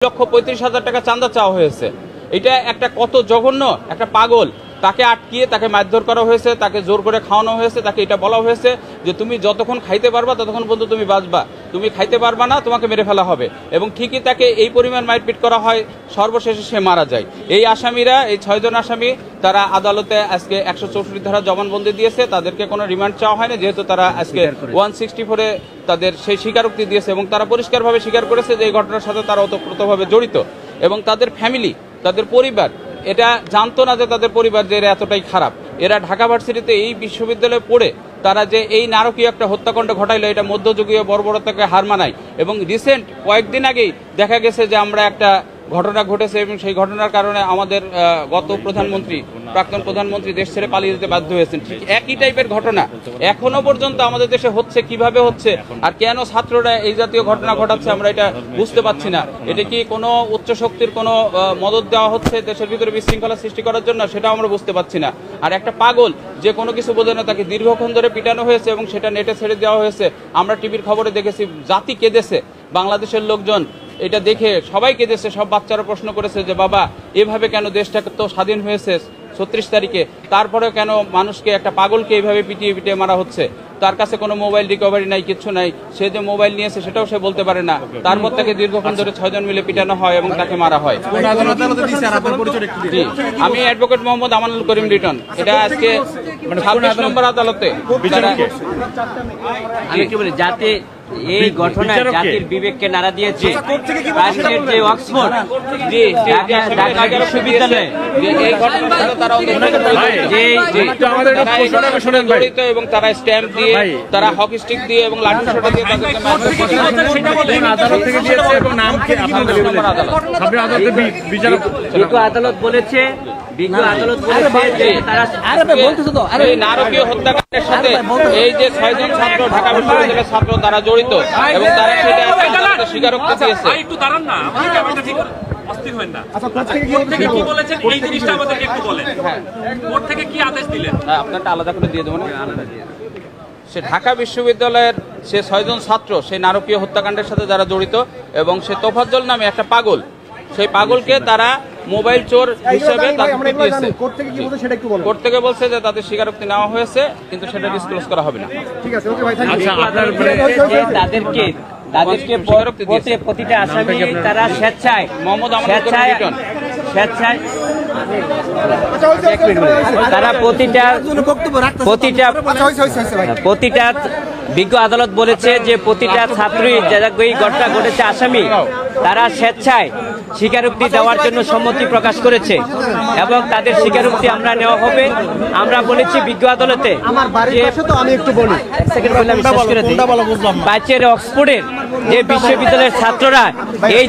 2,35,000 টাকা চাঁদা চাওয়া হয়েছে। এটা একটা কত জঘন্য একটা পাগল, তাকে আটকিয়ে তাকে মারধর করা হয়েছে, তাকে জোর করে খাওয়ানো হয়েছে, তাকে এটা বলা হয়েছে যে তুমি যতক্ষণ খাইতে পারবা ততক্ষণ পর্যন্ত তুমি বাঁচবা, তুমি খাইতে পারবা না তোমাকে মেরে ফেলা হবে। এবং ঠিকই তাকে এই পরিমাণ মারপিট করা হয়, সর্বশেষে সে মারা যায়। এই আসামিরা, এই 6 জন আসামি, তারা আদালতে আজকে 164 ধারা জবানবন্দি দিয়েছে। তাদেরকে কোনো রিমান্ড চাওয়া হয়নি, যেহেতু তারা আজকে 164-এ তাদের সেই স্বীকারোক্তি দিয়েছে এবং তারা পরিষ্কারভাবে স্বীকার করেছে যে এই ঘটনার সাথে তারা ওতপ্রোতভাবে জড়িত। এবং তাদের ফ্যামিলি, তাদের পরিবার এটা জানতো না যে তাদের পরিবার যে এরা এতটাই খারাপ। এরা ঢাকা ভার্সিটিতে এই বিশ্ববিদ্যালয়ে পড়ে তারা যে এই নারকীয় একটা হত্যাকাণ্ড ঘটাইলো, এটা মধ্যযুগীয় বর্বরতাকে হার মানায়। এবং রিসেন্ট কয়েকদিন আগেই দেখা গেছে যে আমরা একটা ঘটনা ঘটেছে এবং সেই ঘটনার কারণে আমাদের গত প্রধানমন্ত্রী, প্রাক্তন প্রধানমন্ত্রী দেশ ছেড়ে পালিয়ে যেতে বাধ্য হয়েছেন। ঠিক একই টাইপের ঘটনা এখনো পর্যন্ত আমাদের দেশে হচ্ছে। কিভাবে হচ্ছে আর কেন ছাত্ররা এই জাতীয় ঘটনা ঘটাচ্ছে আমরা এটা বুঝতে পারছি না। এটা কি কোনো উচ্চ শক্তির কোনো মদত দেওয়া হচ্ছে দেশের ভিতরে বিশৃঙ্খলা সৃষ্টি করার জন্য, সেটাও আমরা বুঝতে পারছি না। আর একটা পাগল যে কোনো কিছু বোঝে না, তাকে দীর্ঘক্ষণ ধরে পিটানো হয়েছে এবং সেটা নেটে ছেড়ে দেওয়া হয়েছে। আমরা টিভির খবরে দেখেছি, জাতি কেঁদেছে, বাংলাদেশের লোকজন এটা দেখে সবাই কেঁদেছে। সব বাচ্চারা প্রশ্ন করেছে যে বাবা এভাবে কেন, দেশটাকে তো স্বাধীন হয়েছে 36 তারিখে, তারপরেও কেন মানুষকে, একটা পাগলকে এইভাবে পিটিয়ে পিটিয়ে মারা হচ্ছে। তার কাছে কোনো মোবাইল রিকভারি নাই, কিচ্ছু নাই। সে যে মোবাইল নিয়েছে সেটাও সে বলতে পারে না। তারপর তাকে দীর্ঘক্ষণ ধরে 6 জন মিলে পিটানো হয় এবং তাকে মারা হয়। আমি অ্যাডভোকেট মোহাম্মদ আমানুল করিম রিটন। এটা আজকে 26 নম্বর আদালতে। আমি কি বলি, যাতে এই ঘটনায় জাতির বিবেককে নাড়া দিয়েছে যে অক্সফোর্ড ঢাকা বিশ্ববিদ্যালয়ে এই ঘটনার সাথে তারা জড়িত এবং তারা স্ট্যাম্প দিয়ে, তারা হকি স্টিক দিয়ে এবং লাঠি সোটা দিয়ে তাদেরকে আদালত বলেছে নারকীয় হত্যাকাণ্ডের সাথে এই যে 6 জন ছাত্র, ঢাকা বিশ্ববিদ্যালয়ের ছাত্র, তারা জড়িত এবং তারা সেটা স্বীকারোক্তি দিয়েছে। আপনারটা আলাদা করে দিয়ে দেবো না। সে ঢাকা বিশ্ববিদ্যালয়ের সে 6 জন ছাত্র সেই নারকীয় হত্যাকাণ্ডের সাথে যারা জড়িত এবং সে তোফাজ্জল নামে একটা পাগল, সেই পাগলকে তারা মোবাইল চোর হিসেবে কোর্ট থেকে বলছে যে তাদের স্বীকারোক্তি নেওয়া হয়েছে, কিন্তু সেটা ডিসক্লোজ করা হবে না। তাদেরকে প্রতিটা আসামি তারা স্বেচ্ছায়, মোহাম্মদ তারা প্রতিটা বিজ্ঞ আদালত বলেছে যে প্রতিটা ছাত্রী এই ঘটনা ঘটেছে আসামি, তারা স্বেচ্ছায় স্বীকারোক্তি দেওয়ার জন্য সম্মতি প্রকাশ করেছে এবং তাদের স্বীকারোক্তি আমরা নেওয়া হবে। আমরা বলেছি বিজ্ঞ আদালতে, আমি একটু বলি, অক্সফোর্ডের যে বিশ্ববিদ্যালয়ের ছাত্ররা এই